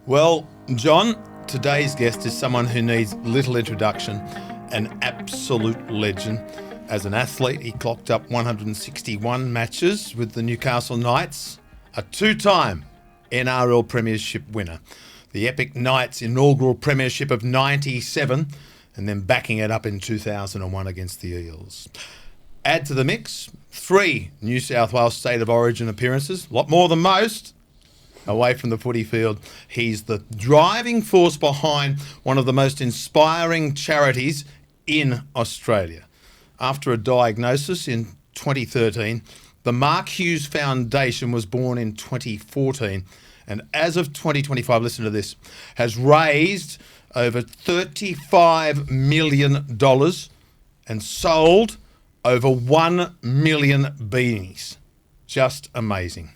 Well, John, today's guest is someone who needs little introduction, an absolute legend. As an athlete, he clocked up 161 matches with the Newcastle Knights, a two-time NRL Premiership winner, the epic Knights inaugural Premiership of 97, and then backing it up in 2001 against the Eels. Add to the mix 3 New South Wales State of Origin appearances, a lot more than most, away from the footy field. He's the driving force behind one of the most inspiring charities in Australia. After a diagnosis in 2013, the Mark Hughes Foundation was born in 2014, and as of 2025, listen to this, has raised over $35 million and sold over 1 million beanies. Just amazing.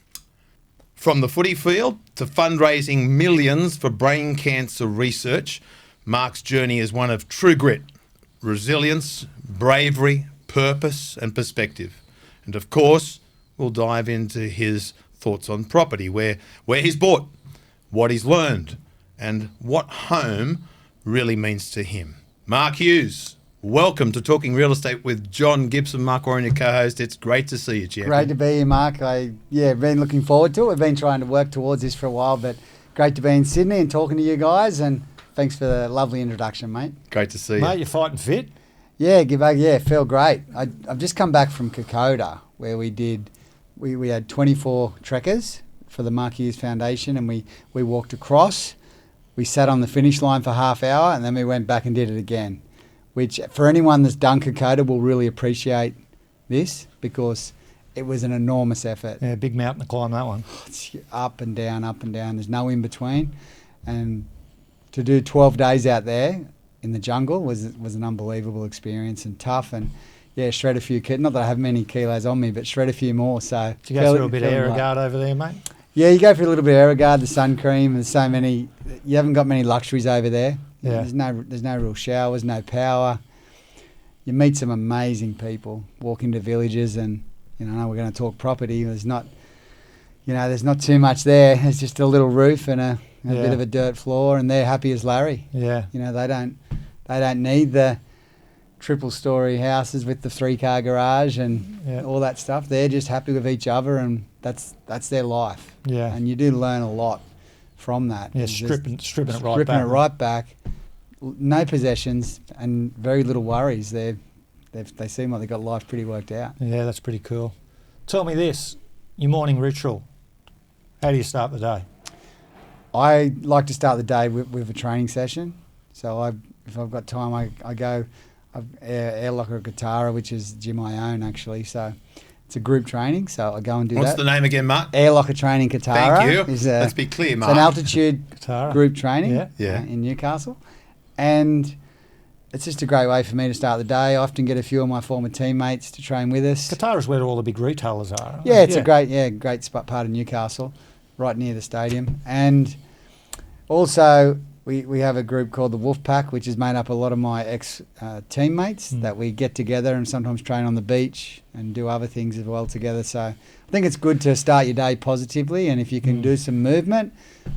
From the footy field to fundraising millions for brain cancer research, Mark's journey is one of true grit, resilience, bravery, purpose and perspective. And of course, we'll dive into his thoughts on property, where he's bought, what he's learned, and what home really means to him. Mark Hughes, welcome to Talking Real Estate with John Gibson. Mark Warren, your co-host. It's great to see you, champion. Great to be here, Mark. Been looking forward to it. We've been trying to work towards this for a while, but great to be in Sydney and talking to you guys, and thanks for the lovely introduction, mate. Great to see you. Mate, you're fighting fit? Yeah, feel great. I've just come back from Kokoda, where we had 24 trekkers for the Mark Hughes Foundation, and we walked across. We sat on the finish line for half hour, and then we went back and did it again, which for anyone that's done Kokoda will really appreciate this, because it was an enormous effort. Yeah, big mountain to climb that one. It's up and down. There's no in between. And to do 12 days out there in the jungle was an unbelievable experience, and tough, and shred a few kilos. Not that I have many kilos on me, but shred a few more. So did you go through a bit of Aerogard over there, mate? Yeah, you go for a little bit of Aerogard, the sun cream. There's so many. You haven't got many luxuries over there. Yeah. There's no real showers, no power. You meet some amazing people. Walk into villages, and I know we're going to talk property. There's not too much there. There's just a little roof and a bit of a dirt floor, and they're happy as Larry. Yeah. They don't need the triple story houses with the 3-car garage and all that stuff. They're just happy with each other, and that's their life. Yeah. And you do learn a lot from that. Yeah, stripping it right back. No possessions and very little worries. They seem like they've got life pretty worked out. Yeah, that's pretty cool. Tell me this, your morning ritual. How do you start the day? I like to start the day with a training session. So if I've got time, I go. I've airlock or Katara, which is gym I own actually. So it's a group training. So I go and do that. What's the name again, Mark? Airlocker Training Katara. Thank you. Let's be clear, Mark. It's an altitude Katara group training in Newcastle. And it's just a great way for me to start the day. I often get a few of my former teammates to train with us. Katara is where all the big retailers are. Yeah, it's a great spot part of Newcastle, right near the stadium. And also we have a group called the Wolf Pack, which is made up of a lot of my ex-teammates that we get together and sometimes train on the beach and do other things as well together. So I think it's good to start your day positively, and if you can do some movement,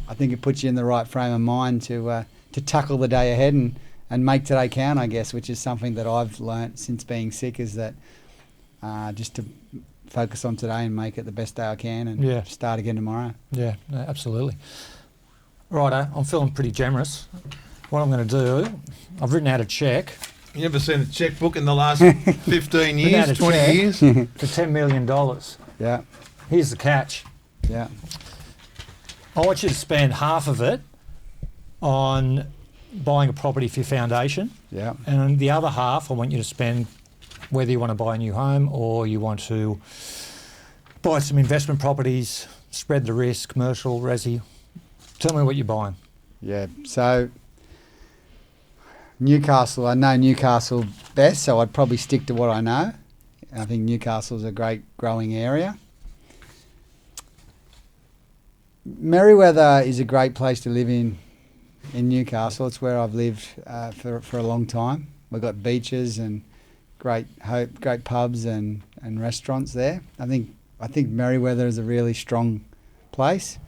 I think it puts you in the right frame of mind to tackle the day ahead and make today count, I guess, which is something that I've learnt since being sick, is that just to focus on today and make it the best day I can and start again tomorrow. Yeah, no, absolutely. Righto, I'm feeling pretty generous. What I'm going to do, I've written out a cheque. You ever seen a chequebook in the last 15 years, 20 years? For $10 million. Yeah. Here's the catch. Yeah. I want you to spend half of it on buying a property for your foundation. Yeah. And the other half I want you to spend, whether you want to buy a new home or you want to buy some investment properties, spread the risk, commercial, resi. Tell me what you're buying. Yeah, so Newcastle, I know Newcastle best, so I'd probably stick to what I know. I think Newcastle's a great growing area. Merewether is a great place to live in Newcastle. It's where I've lived for a long time. We've got beaches and great pubs and restaurants there. I think Merewether is a really strong place.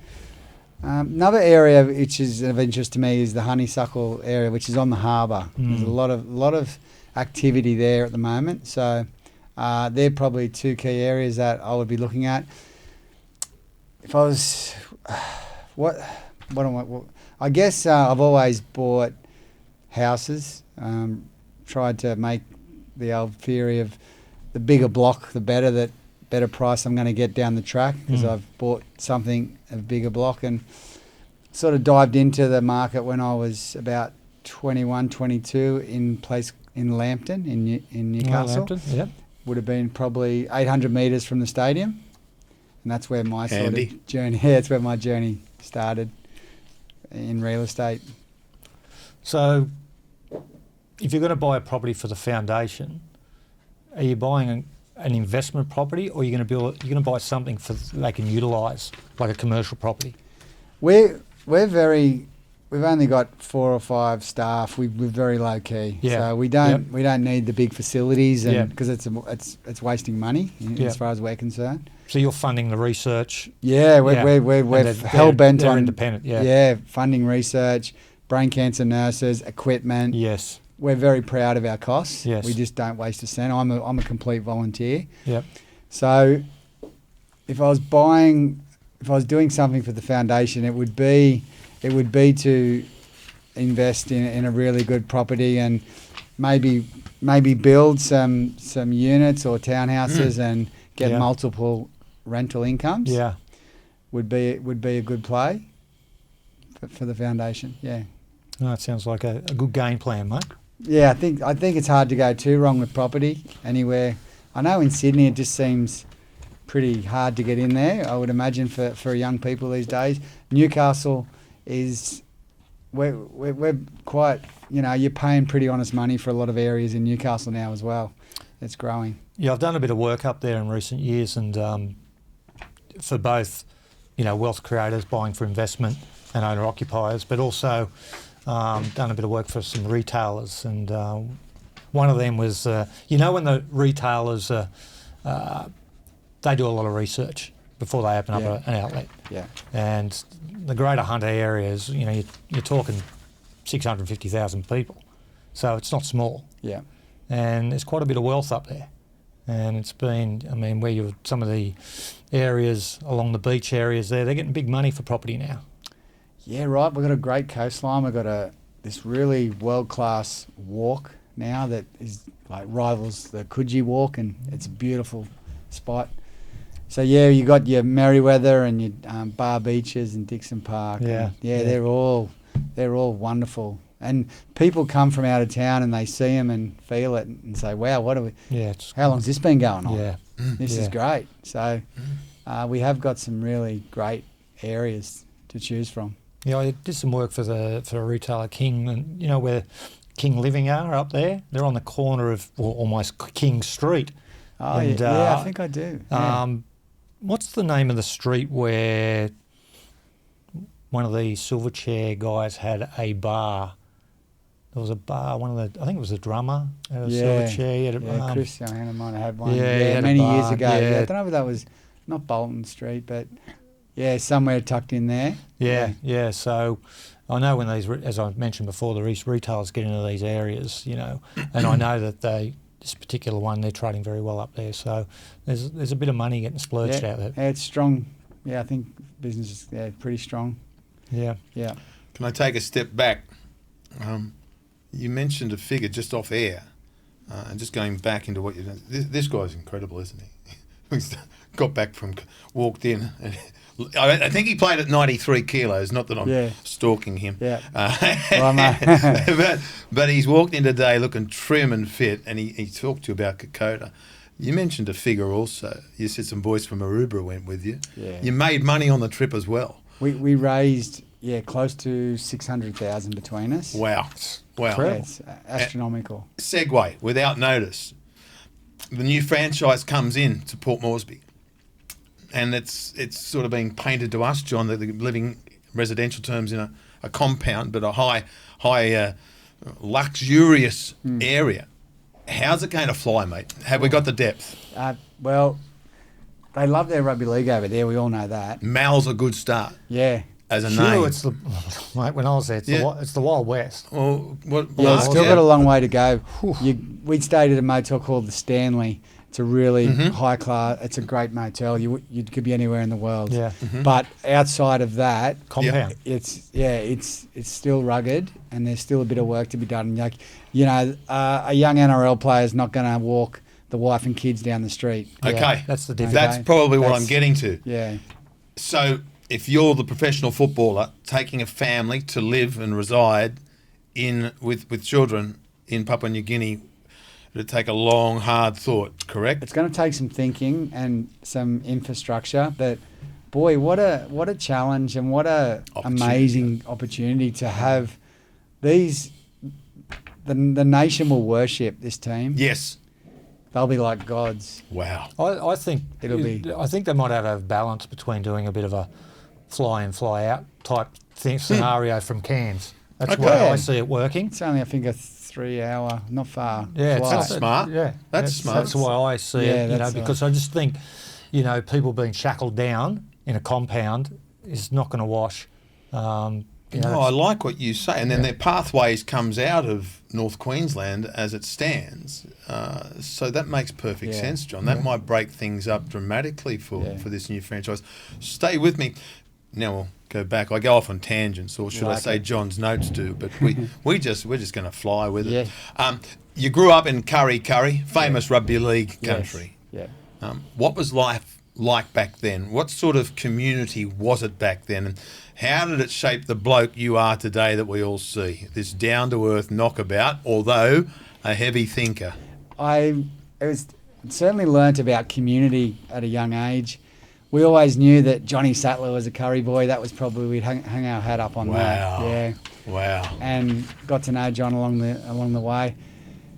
Another area which is of interest to me is the honeysuckle area, which is on the harbour. There's a lot of activity there at the moment. So they're probably two key areas that I would be looking at. If I was, I guess I've always bought houses. Tried to make the old theory of the bigger block, the better price I'm going to get down the track, because I've bought something of a bigger block, and sort of dived into the market when I was about 21, 22 in Lambton in Newcastle. Lambton, yep. Would have been probably 800 metres from the stadium, and that's where my Handy. sort of journey. Yeah, that's where my journey started in real estate. So, if you're going to buy a property for the foundation, are you buying an investment property, or you're going to buy something they can utilise, like a commercial property? We've only got 4 or 5 staff. We're very low key, so we don't need the big facilities, and because it's wasting money as far as we're concerned. So you're funding the research. Yeah, we're hell bent on independent. Funding research, brain cancer nurses, equipment. Yes. We're very proud of our costs. Yes. We just don't waste a cent. I'm a complete volunteer. Yep. So if I was doing something for the foundation, it would be to invest in a really good property, and maybe build some units or townhouses and get multiple rental incomes. Yeah. Would be a good play for the foundation. Yeah. Oh, that sounds like a good game plan, mate. Yeah, I think it's hard to go too wrong with property anywhere. I know in Sydney it just seems pretty hard to get in there, I would imagine, for young people these days. Newcastle is, we're quite, you're paying pretty honest money for a lot of areas in Newcastle now as well. It's growing. Yeah, I've done a bit of work up there in recent years, and for both, wealth creators buying for investment and owner occupiers, but also done a bit of work for some retailers, and one of them was, when the retailers, they do a lot of research before they open up an outlet. Yeah. And the Greater Hunter areas, you're talking 650,000 people, so it's not small. Yeah. And there's quite a bit of wealth up there. And it's been, where some of the areas along the beach areas there, they're getting big money for property now. Yeah, right. We've got a great coastline. We've got this really world-class walk now that is rivals the Coogee Walk, and it's a beautiful spot. So you got your Merriweather and your Bar Beaches and Dixon Park. Yeah, they're all wonderful. And people come from out of town and they see them and feel it and say, "Wow, what are we? Yeah, how long's this been going on? Yeah, this is great." So we have got some really great areas to choose from. Yeah, I did some work for a retailer, King, and where King Living are up there. They're on the corner of almost King Street. Oh, and, I think I do. Yeah. What's the name of the street where one of the Silverchair guys had a bar? There was a bar. I think it was a drummer at a Silverchair. Chris Johanna might have had one. Yeah, many years ago. Yeah, I don't know if that was not Bolton Street, but somewhere tucked in there. Yeah. So I know when these, as I mentioned before, these retailers get into these areas, and I know that this particular one, they're trading very well up there. So there's a bit of money getting splurged out there. Yeah, it's strong. Yeah, I think business is pretty strong. Yeah. Yeah. Can I take a step back? You mentioned a figure just off air, and just going back into what you've done. This guy's incredible, isn't he? He's got back walked in, and I think he played at 93 kilos. Not that I'm stalking him. Yeah. But he's walked in today looking trim and fit, and he talked to you about Kokoda. You mentioned a figure also. You said some boys from Aruba went with you. Yeah. You made money on the trip as well. We raised close to 600,000 between us. Wow. Yeah, it's astronomical. Segue, without notice, the new franchise comes in to Port Moresby, and it's sort of being painted to us, John, that they're living residential terms in a compound, but a high luxurious area. How's it going to fly, mate? Have we got the depth? Well, they love their rugby league over there. We all know that. Mal's a good start. Yeah. as a Sure, name? it's the mate. When I was there, it's the Wild West. Well, what? Yeah, it's still got a long way to go. We stayed at a motel called the Stanley. It's a really high class. It's a great motel. You could be anywhere in the world. Yeah. But outside of that, Compound. it's still rugged, and there's still a bit of work to be done. Like, a young NRL player is not going to walk the wife and kids down the street. Okay, Yeah, that's the difference. That's probably what I'm getting to. Yeah. So, if you're the professional footballer taking a family to live and reside with children in Papua New Guinea, it'd take a long, hard thought. Correct? It's going to take some thinking and some infrastructure. But boy, what a challenge and what a amazing opportunity to have these. The nation will worship this team. Yes. They'll be like gods. Wow. I think It'll be- I think they might have a balance between doing a bit of a fly in, fly out type scenario from Cairns. That's Okay. why I see it working. It's only, I think, a 3-hour, not far. Yeah, flight. it's smart. Yeah, That's smart. That's why I see Yeah, it. that's Because I just think, people being shackled down in a compound is not going to wash. No, I like what you say. And then their pathways comes out of North Queensland as it stands. So that makes perfect sense, John. That might break things up dramatically for this new franchise. Stay with me. Now we'll go back. I go off on tangents, or should I say John's notes do, but we're just going to fly with it. You grew up in Curry, famous rugby league country. Yes. Yeah. What was life like back then? What sort of community was it back then? And how did it shape the bloke you are today that we all see? This down-to-earth knockabout, although a heavy thinker. I certainly learnt about community at a young age. We always knew that Johnny Sattler was a Curry boy. That was probably, we'd hang our hat up on that. Yeah. Wow. And got to know John along the way.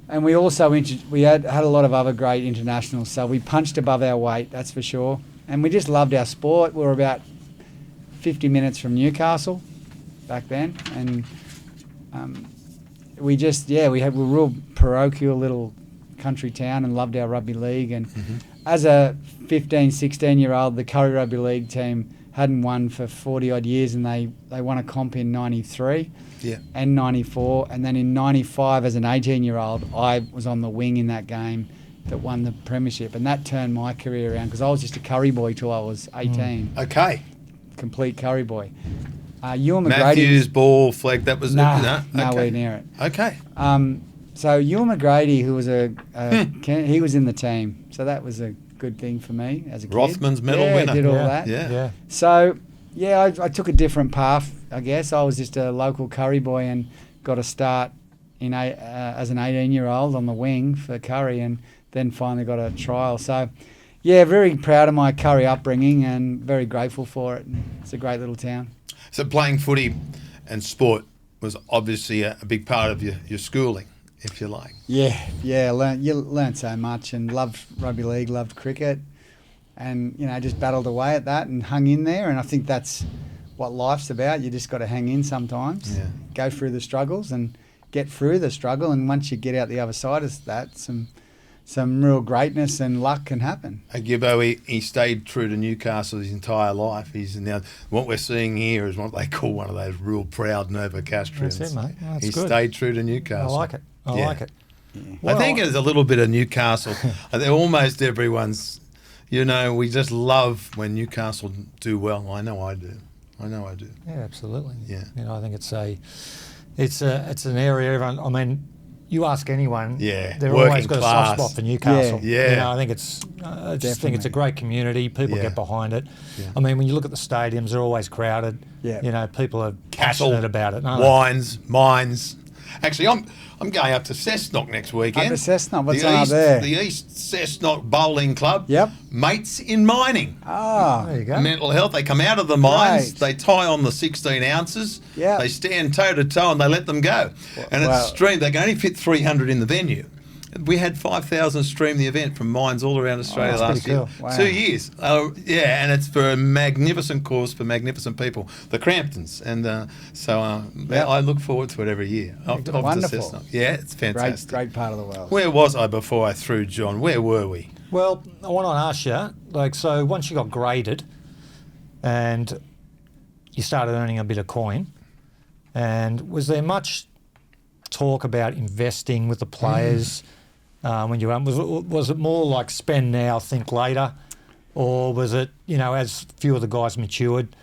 And we also we had a lot of other great internationals, so we punched above our weight, that's for sure. And we just loved our sport. We were about 50 minutes from Newcastle back then, and we were a real parochial little country town and loved our rugby league. And as a 15, 16-year-old, the Curry Rugby League team hadn't won for 40-odd years, and they won a comp in 93 and 94. And then in 95, as an 18-year-old, I was on the wing in that game that won the Premiership. And that turned my career around, because I was just a Curry boy till I was 18. Okay. Complete Curry boy. Ewan McGrady... Matthews, ball, flag, that was nowhere near it. Okay. So Ewan McGrady, who was he was in the team. So that was a good thing for me as a kid. Rothman's medal winner. Did all that. Yeah. So, I took a different path, I guess. I was just a local Curry boy and got a start as an 18-year-old on the wing for Curry, and then finally got a trial. So, very proud of my Curry upbringing and very grateful for it. It's a great little town. So playing footy and sport was obviously a big part of your schooling, if you like. Yeah, you learnt so much, and loved rugby league, loved cricket, and just battled away at that and hung in there. And I think that's what life's about. You just got to hang in sometimes, go through the struggles and get through the struggle. And once you get out the other side of that, some real greatness and luck can happen. Gibbo, he stayed true to Newcastle his entire life. He's now, what we're seeing here is what they call one of those real proud Novocastrians. That's it, mate. Oh, that's he good. stayed true to Newcastle. I like it. I like it. Yeah. I think there's a little bit of Newcastle. Almost everyone's, we just love when Newcastle do well. I know I do. Yeah, absolutely. Yeah. I think it's an area everyone. You ask anyone, they've always got a soft spot for Newcastle. Yeah. I think I just think it's a great community. People get behind it. Yeah. When you look at the stadiums, they're always crowded. Yeah. People are Castle, passionate about it. Wines, mines. Actually, I'm going up to Cessnock next weekend. Up to Cessnock, what's on up there? The East Cessnock Bowling Club. Yep. Mates in mining. There you go. Mental health. They come out of the mines. Great. They tie on the 16 ounces. Yeah. They stand toe to toe and they let them go. And it's streamed. They can only fit 300 in the venue. We had 5,000 stream the event from mines all around Australia last year. cool. Wow. 2 years. And it's for a magnificent cause for magnificent people, the Cramptons. And I look forward to it every year. Wonderful. Yeah, it's fantastic. Great part of the world. Where was I before I threw John? Where were we? Well, I want to ask you, so once you got graded and you started earning a bit of coin. And was there much talk about investing with the players when you was it more like spend now, think later, or was it, you know, as a few of the guys matured,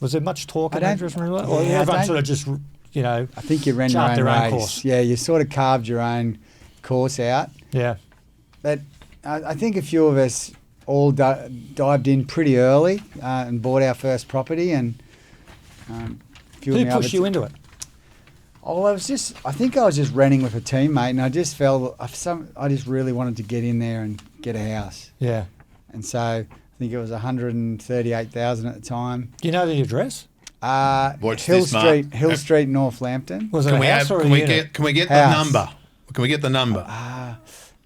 was there much talk in that dressing room? Or everyone sort of just, you know, I think you ran your own race. Course. Yeah, you sort of carved your own course out. Yeah. But I think a few of us all dived in pretty early and bought our first property, and who pushed you into it? Oh, I think I was just renting with a teammate, and I just felt I just really wanted to get in there and get a house. Yeah. And so I think it was 138,000 at the time. Do you know the address? Hill Street, Northampton. Was it a house or a unit? Can we get the number? Can we get the number?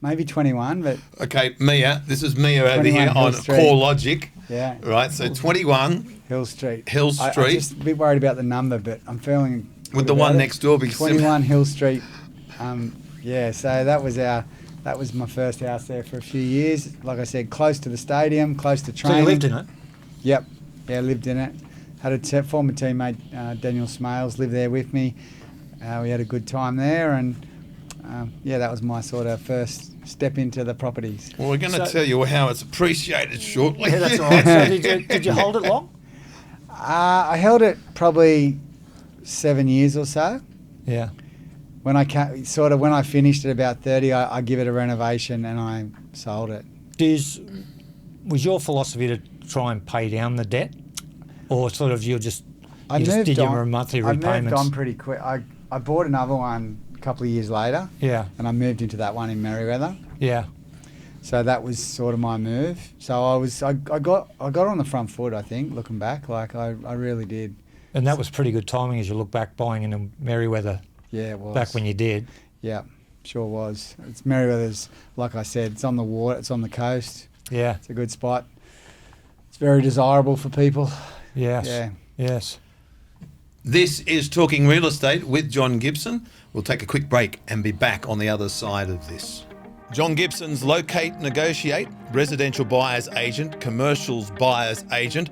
Maybe 21, but... Okay, Mia. This is Mia over here on Core Logic. Yeah. Right, so 21... Hill Street. Hill Street. I'm just a bit worried about the number, but I'm feeling... Would the one next door be 21 Hill Street. So that was my first house there for a few years. Like I said, close to the stadium, close to training. So you lived in it? Yep. Yeah, lived in it. Had a former teammate, Daniel Smales, lived there with me. We had a good time there, and that was my sort of first step into the properties. Well, we're going to tell you how it's appreciated shortly. Yeah, that's all right. So did you hold it long? I held it probably 7 years or so. Yeah. When I finished at about 30, I give it a renovation and I sold it. Was your philosophy to try and pay down the debt, or sort of you just did your monthly repayments? I moved on pretty quick. I bought another one a couple of years later. Yeah. And I moved into that one in Merewether. Yeah. So that was sort of my move. So I got on the front foot, I think, looking back. Like I really did. And that was pretty good timing as you look back buying into Merewether. Yeah, it was. Back when you did. Yeah, sure was. It's Merewether's, like I said, it's on the water, it's on the coast. Yeah. It's a good spot. It's very desirable for people. Yes. Yeah. Yes. This is Talking Real Estate with John Gibson. We'll take a quick break and be back on the other side of this. John Gibson's Locate, Negotiate, residential buyer's agent, commercials buyer's agent,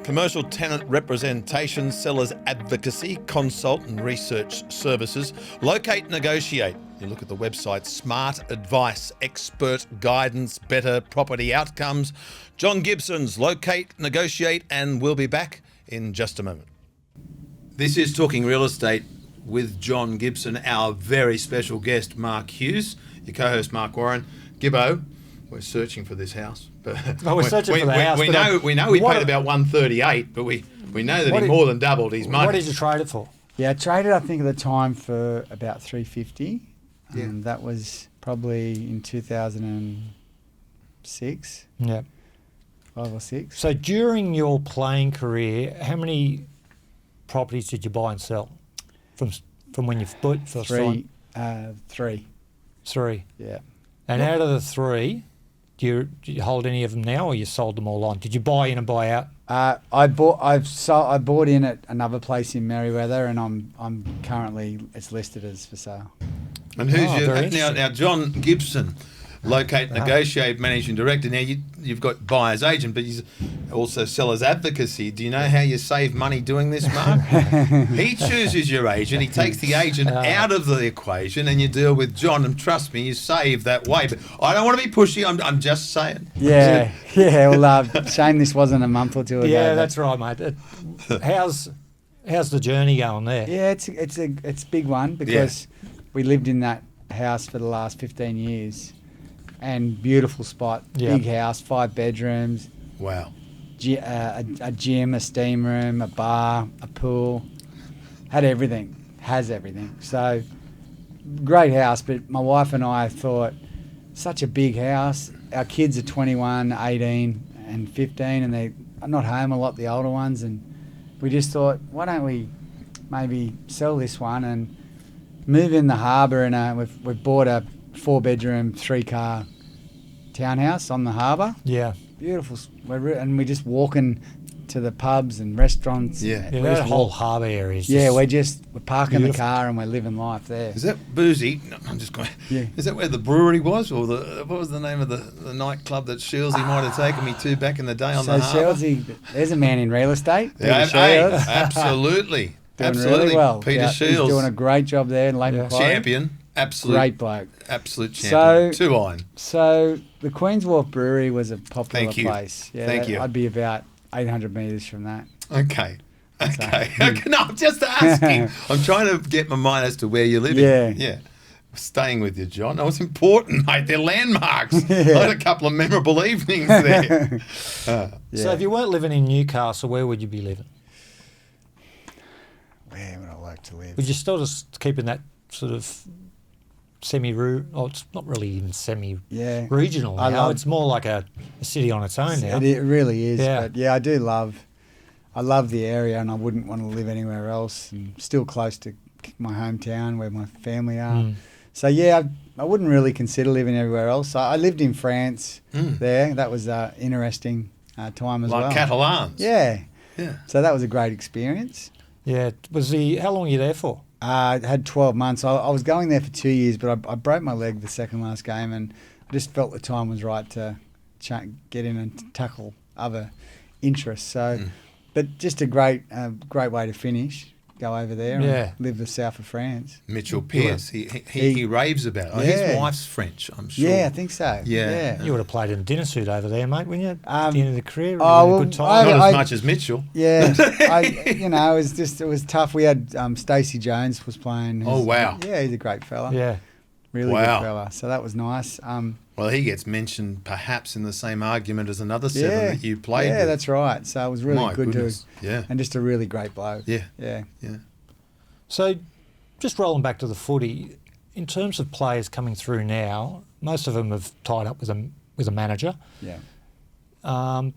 commercial tenant representation, sellers advocacy, consult and research services. Locate, Negotiate. You look at the website, smart advice, expert guidance, better property outcomes. John Gibson's Locate, Negotiate, and we'll be back in just a moment. This is Talking Real Estate with John Gibson, our very special guest, Mark Hughes, your co-host, Mark Warren. Gibbo, we're searching for this house. We're searching for the house. We know he paid about 138, but we know that he more than doubled his money. What did you trade it for? Yeah, I traded, I think, at the time for about 350. Yeah. And that was probably in 2006. Yeah. 5 or 6. So during your playing career, how many properties did you buy and sell from when you first signed? 3. 3. Yeah. And out of the 3, do you hold any of them now, or you sold them all on? Did you buy in and buy out? I bought in at another place in Merewether, and I'm currently, it's listed as for sale. And who's now John Gibson, Locate, Negotiate Managing Director. Now you've got buyer's agent, but he's also seller's advocacy. Do you know how you save money doing this, Mark? He chooses your agent. He takes the agent out of the equation, and you deal with John. And trust me, you save that way. But I don't want to be pushy. I'm just saying. Yeah. Well, shame this wasn't a month or two ago. Yeah, that's right, mate. How's the journey going there? Yeah, it's a big one because we lived in that house for the last 15 years. And beautiful spot, big house, 5 bedrooms. Wow. A gym, a steam room, a bar, a pool. Has everything. So, great house, but my wife and I thought, such a big house. Our kids are 21, 18 and 15, and they're not home a lot, the older ones. And we just thought, why don't we maybe sell this one and move in the harbour, and we've bought a 4-bedroom, 3-car townhouse on the harbour. Yeah. Beautiful. And we're just walking to the pubs and restaurants. Yeah. Yeah, We that just whole walk- harbour area is Yeah, just we're parking the beautiful. car and we're living life there. Is that Boozy? No, I'm just going. Yeah. Is that where the brewery was, or what was the name of the nightclub that Shieldsy might have taken me to back in the day on So the harbour? Shieldsy, there's a man in real estate. Yeah, Peter hey, Shields. absolutely, Doing absolutely. really well. Peter Yeah, Shields, He's doing a great job there in Leighton Yeah. Quarry. champion, absolute, Great bloke. absolute champion. So- 2 iron. So the Queen's Wharf Brewery was a popular Thank you. place. Yeah, Thank you. I'd be about 800 metres from that. Okay. Okay. No, I'm just asking. I'm trying to get my mind as to where you're living. Yeah. Yeah. Staying with you, John. That was important, mate. They're landmarks. I had a couple of memorable evenings there. So Yeah. if you weren't living in Newcastle, where would you be living? Where would I like to live? Would you still just keep in that sort of semi-rural? Oh, it's not really even semi-regional I now. love- It's more like a city on its own now. It really is. Yeah. But yeah, I love the area, and I wouldn't want to live anywhere else. And still close to my hometown where my family are. Mm. So yeah, I wouldn't really consider living everywhere else. I lived in France there. That was an interesting time as Like well. Catalans. Yeah. Yeah. So that was a great experience. Yeah. How long were you there for? I had 12 months. I was going there for 2 years, but I broke my leg the second last game, and I just felt the time was right to get in and tackle other interests. So, but just a great way to finish. Go over there Yeah. and live the south of France. Mitchell Pearce. He raves about it. Oh, Yeah. his wife's French, I'm sure. Yeah, I think so. Yeah. You would have played in a dinner suit over there, mate, wouldn't you? At the end of the career, oh, really well, good time. Not I- as much as Mitchell. Yeah, it was tough. We had Stacey Jones was playing. Oh, wow. Yeah, he's a great fella. Yeah. Really Wow. good fella. So that was nice. Well, he gets mentioned perhaps in the same argument as another seven Yeah, that you played yeah, with. that's right. So it was really My good goodness. Yeah. and just a really great bloke. Yeah. Yeah. Yeah. So, just rolling back to the footy, in terms of players coming through now, most of them have tied up with a manager. Yeah. Do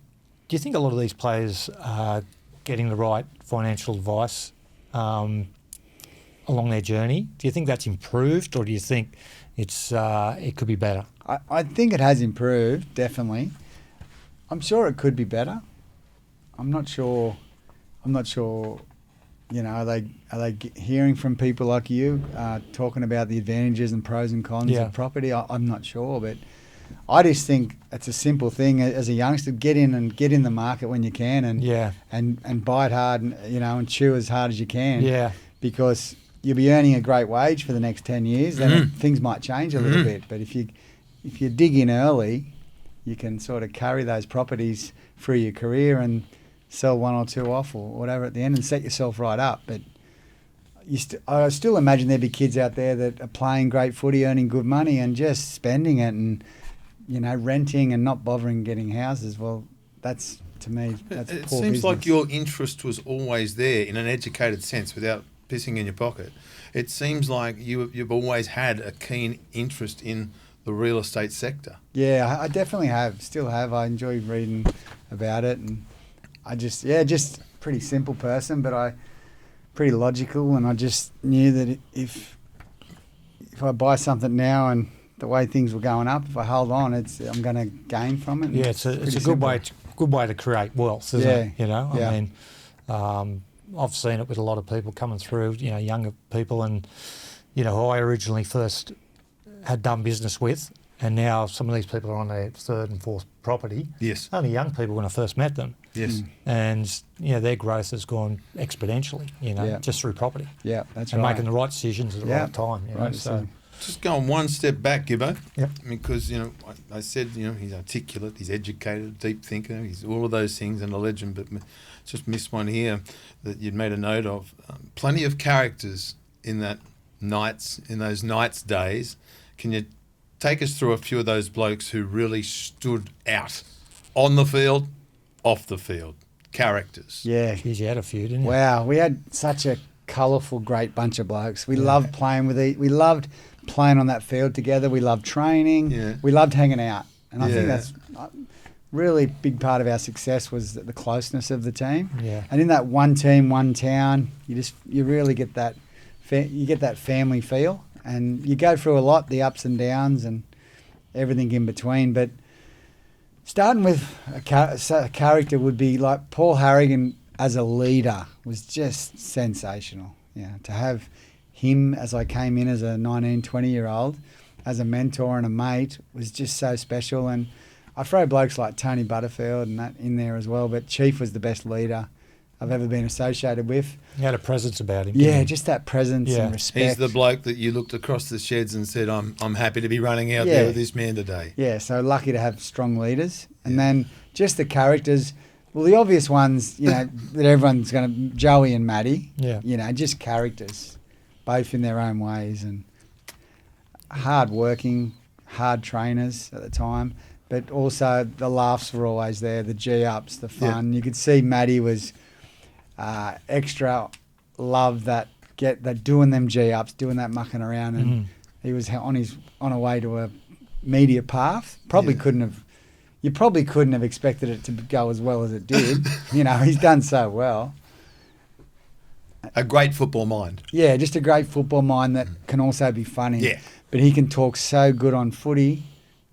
you think a lot of these players are getting the right financial advice along their journey? Do you think that's improved, or do you think it could be better? I think it has improved, definitely. I'm sure it could be better. I'm not sure. You know, are they hearing from people like you talking about the advantages and pros and cons Yeah. of property? I'm not sure, but I just think it's a simple thing as a youngster. Get in the market when you can, and Yeah. and buy it hard, and and chew as hard as you can. Yeah. Because you'll be earning a great wage for the next 10 years. Then things might change a little bit, but if you dig in early, you can sort of carry those properties through your career and sell one or two off or whatever at the end and set yourself right up. But I still imagine there'd be kids out there that are playing great footy, earning good money, and just spending it and renting and not bothering getting houses. Well, that's, to me, that's It poor seems like business. your interest was always there in an educated sense without pissing in your pocket. It seems like you've always had a keen interest in the real estate sector. Yeah, I definitely have. Still have. I enjoy reading about it, and I just pretty simple person, but pretty logical, and I just knew that if I buy something now and the way things were going up, if I hold on, I'm going to gain from it. Yeah, it's a good way to create wealth, isn't it? Yeah. I mean, I've seen it with a lot of people coming through, younger people, and who I originally first had done business with, and now some of these people are on their third and fourth property. Yes. Only young people when I first met them. Yes. And their growth has gone excionally, Yeah. just through property. Yeah, that's and right. making the right decisions at the right time. Right So decision. Just going one step back, Gibbo. Yep. Because, I said, he's articulate, he's educated, deep thinker, he's all of those things and a legend, but just missed one here that you'd made a note of. Plenty of characters in those Knights days. Can you take us through a few of those blokes who really stood out on the field, off the field? Characters. Yeah. geez, you had a few, didn't you? Wow, we had such a colourful, great bunch of blokes. We loved playing with we loved playing on that field together. We loved training. Yeah. We loved hanging out. And I Yeah. think that's really big part of our success was the closeness of the team. Yeah. And in that one team, one town, you really get that family feel, and you go through a lot, the ups and downs and everything in between. But Starting with a character would be like Paul Harrigan as a leader was just sensational. Yeah, to have him as I came in as a 19, 20-year-old, as a mentor and a mate was just so special. And I throw blokes like Tony Butterfield and that in there as well, but Chief was the best leader I've ever been associated with. He had a presence about him. Yeah, just that presence and respect. He's the bloke that you looked across the sheds and said, I'm happy to be running out there with this man today. Yeah, so lucky to have strong leaders. And then just the characters, well, the obvious ones, that everyone's going to, Joey and Maddie, just characters, both in their own ways, and hard-working, hard trainers at the time, but also the laughs were always there, the G-ups, the fun. You could see Maddie was... extra love that doing them G-ups, doing that mucking around, and he was on a way to a media path. You probably couldn't have expected it to go as well as it did. He's done so well. A great football mind. Yeah, just a great football mind that can also be funny. Yeah. But he can talk so good on footy.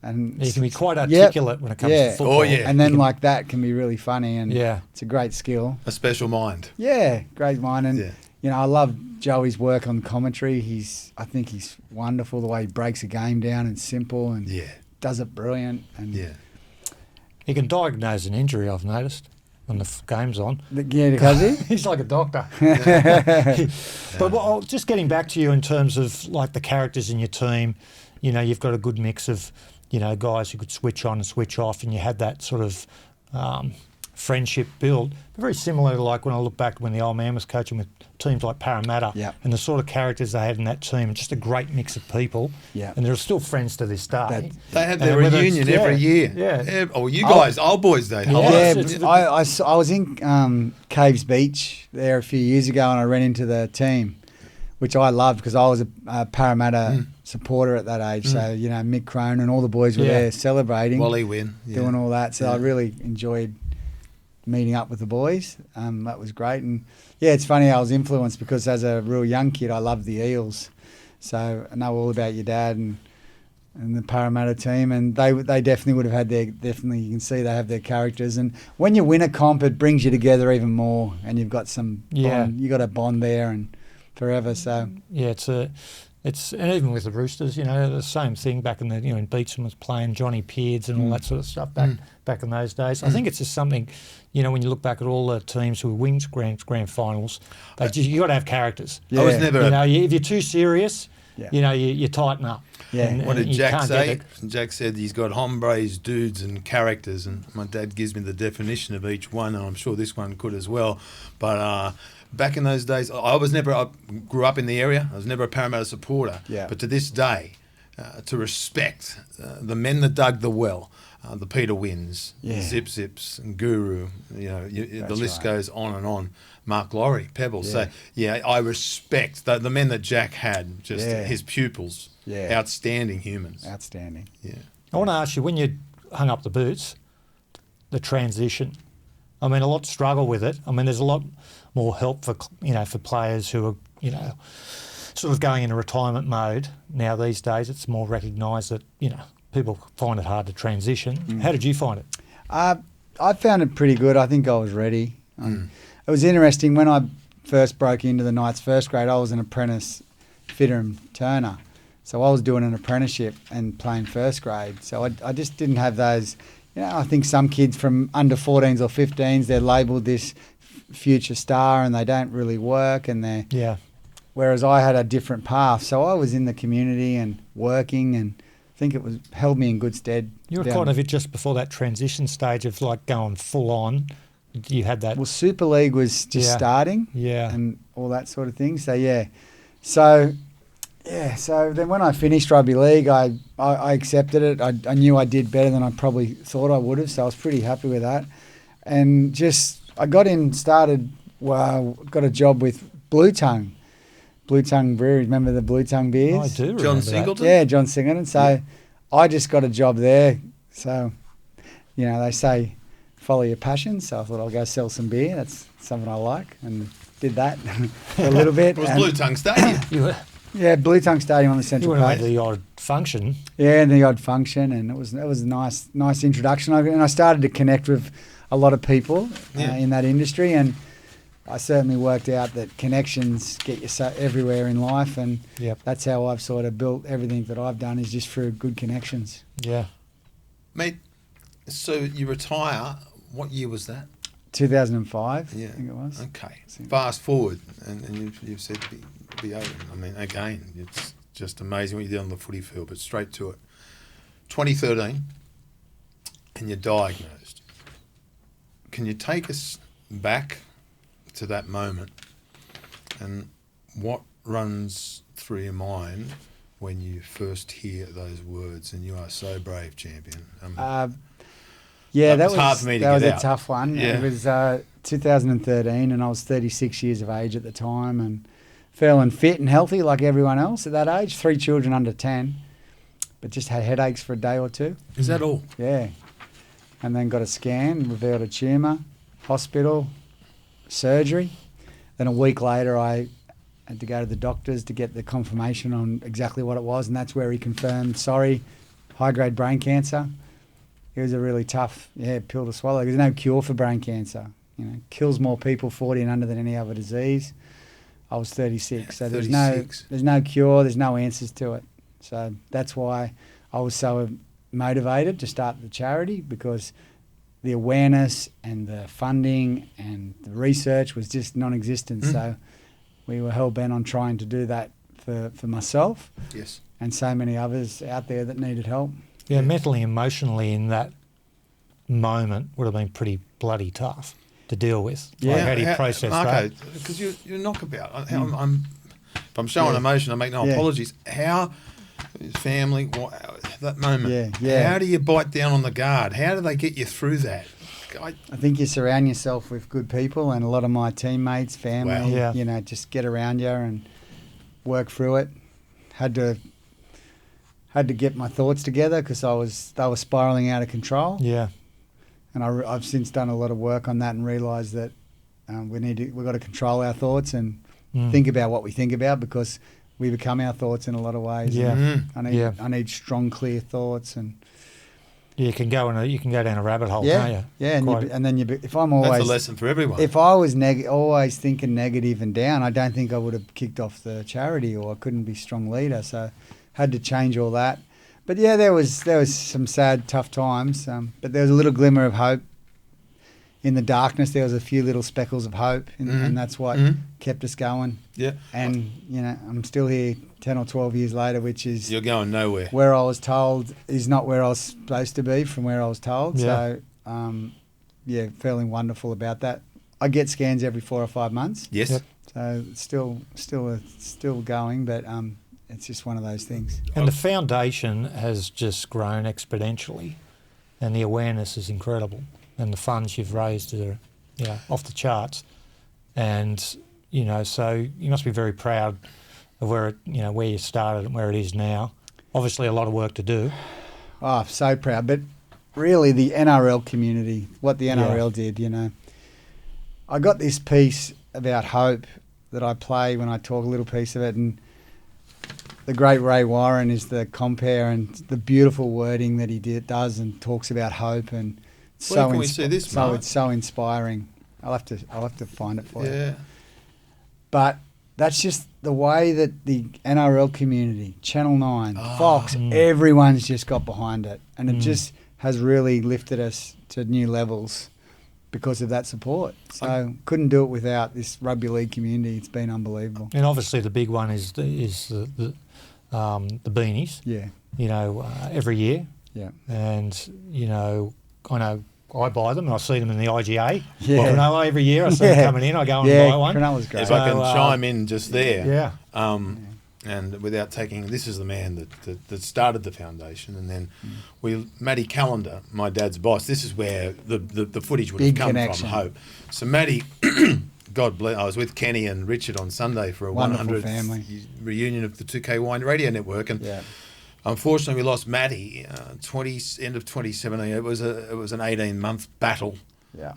And he can be quite articulate when it comes to football. Oh, yeah. And then like that can be really funny, and Yeah. it's a great skill. A special mind. Yeah, great mind. And, I love Joey's work on commentary. I think he's wonderful, the way he breaks a game down and simple and does it brilliant. And He can diagnose an injury, I've noticed, when the game's on. Does he? He's like a doctor. But just getting back to you in terms of like the characters in your team, you've got a good mix of, guys who could switch on and switch off, and you had that sort of friendship build. Very similar to like when I look back when the old man was coaching with teams like Parramatta and the sort of characters they had in that team, and just a great mix of people. Yeah. And they're still friends to this day. They have their reunion every year. Yeah. Oh, you guys, old boys day. I was in Caves Beach there a few years ago, and I ran into the team, which I loved because I was a Parramatta supporter at that age. So, Mick Crone and all the boys were there celebrating. Wally Wynn. Doing all that. So I really enjoyed meeting up with the boys. That was great. And, it's funny, I was influenced because as a real young kid, I loved the Eels. So I know all about your dad and the Parramatta team. And they definitely would have had you can see they have their characters. And when you win a comp, it brings you together even more. And you've got some bond. You've got a bond there and forever. So it's and even with the Roosters, the same thing back in the when Beetson was playing, Johnny Peards and all that sort of stuff back in those days. I think it's just something, when you look back at all the teams who win grand finals, you got to have characters. Yeah. I was never. If you're too serious, you tighten up. Yeah. What did Jack say? Jack said he's got hombres, dudes, and characters, and my dad gives me the definition of each one, and I'm sure this one could as well. But back in those days, I grew up in the area. I was never a Parramatta supporter. Yeah. But to this day, to respect the men that dug the well, the Peter Wins, Zip Zips, and Guru, the list goes on and on. Mark Laurie, Pebbles. So, I respect the men that Jack had, just his pupils. Yeah. Outstanding humans. Outstanding. Yeah. I want to ask you, when you hung up the boots, the transition, a lot struggle with it. There's a lot more help for players who are, sort of going into retirement mode now these days. It's more recognised that, people find it hard to transition. How did you find it? I found it pretty good. I think I was ready. It was interesting. When I first broke into the Knights first grade, I was an apprentice fitter and turner. So I was doing an apprenticeship and playing first grade. So I just didn't have those... I think some kids from under 14s or 15s, they're labelled this future star and they don't really work, and they're... Yeah. Whereas I had a different path. So I was in the community and working, and I think held me in good stead. You were kind of just before that transition stage of like going full on. You had that... Well, Super League was just starting. Yeah. And all that sort of thing. So, So then when I finished rugby league, I accepted it. I knew I did better than I probably thought I would have, so I was pretty happy with that. And I got a job with Blue Tongue Brewery. Remember the Blue Tongue beers? Oh, I do. John Singleton? Yeah, John Singleton. So I just got a job there. So, they say follow your passion. So I thought I'll go sell some beer. That's something I like, and did that for a little bit. It was Blue Tongue Stadium. Yeah, Blue Tongue Stadium on the You Central went Coast. to the odd function. Yeah, and the odd function, and it was a nice introduction. And I started to connect with a lot of people in that industry, and I certainly worked out that connections get you everywhere in life, and that's how I've sort of built everything that I've done is just through good connections. Yeah. Mate, so you retire, what year was that? 2005, Yeah. I think it was. Okay. Fast forward, and you've said be open. I mean, again, it's just amazing what you did on the footy field, but straight to it. 2013, and you're diagnosed. Can you take us back to that moment, and what runs through your mind when you first hear those words, and you are so brave, champion? Yeah, that was hard for me to get was out. a tough one. Yeah. It was 2013, and I was 36 years of age at the time, and feeling fit and healthy like everyone else at that age. 3 children under 10, but just had headaches for a day or two. Is that all? Yeah, and then got a scan, revealed a tumour, hospital, surgery. Then a week later, I had to go to the doctors to get the confirmation on exactly what it was, and that's where he confirmed, sorry, high-grade brain cancer. It was a really tough, pill to swallow. There's no cure for brain cancer. You know, kills more people 40 and under than any other disease. I was 36, so there's no cure. There's no answers to it. So that's why I was so motivated to start the charity, because the awareness and the funding and the research was just non-existent. So we were hell-bent on trying to do that for myself and so many others out there that needed help. Yeah, mentally, emotionally in that moment would have been pretty bloody tough to deal with. Yeah. Like, how do you process that? Because you're knockabout. If I'm showing emotion, I make no apologies. How, family, that moment, how do you bite down on the guard? How do they get you through that? I think you surround yourself with good people, and a lot of my teammates, family, just get around you and work through it. Had to get my thoughts together because they were spiralling out of control. Yeah. And I've since done a lot of work on that and realised that we've got to control our thoughts and think about what we think about, because we become our thoughts in a lot of ways. Yeah. I need strong, clear thoughts, and you can go down a rabbit hole, can't you? Yeah, and then if I'm always, that's a lesson for everyone. If I was always thinking negative and down, I don't think I would have kicked off the charity, or I couldn't be a strong leader. So had to change all that. But yeah, there was some sad, tough times. But there was a little glimmer of hope in the darkness. There was a few little speckles of hope, and that's what kept us going. Yeah. And I'm still here 10 or 12 years later, which is you're going nowhere. Where I was told is not where I was supposed to be from where I was told. Yeah. So feeling wonderful about that. I get scans every 4 or 5 months. Yes. Yep. So still going, but it's just one of those things. And the foundation has just grown exponentially, and the awareness is incredible, and the funds you've raised are off the charts. And so you must be very proud of where you started and where it is now. Obviously, a lot of work to do. Oh, so proud. But really, the NRL community, what the NRL did, I got this piece about hope that I play when I talk, a little piece of it, and the great Ray Warren is the compere, and the beautiful wording that he does and talks about hope, and where can we see this, Mark? It's so inspiring. I'll have to find it for you. But that's just the way that the NRL community, Channel 9, Fox, everyone's just got behind it, and it just has really lifted us to new levels because of that support. So couldn't do it without this rugby league community. It's been unbelievable. And obviously the big one is the Beanies. Yeah. Every year. Yeah. And I know I buy them, and I see them in the IGA. Yeah. Cronulla every year. I see them coming in. I go and buy one. Cronulla's great. If I can chime in just there. Yeah. And without taking, this is the man that started the foundation, and then Matty Callender, my dad's boss. This is where the footage would have come from. Hope. So Matty, God bless. I was with Kenny and Richard on Sunday for a 100th reunion of the 2K Radio Network, and unfortunately we lost Matty. End of 2017. It was an 18-month battle. Yeah.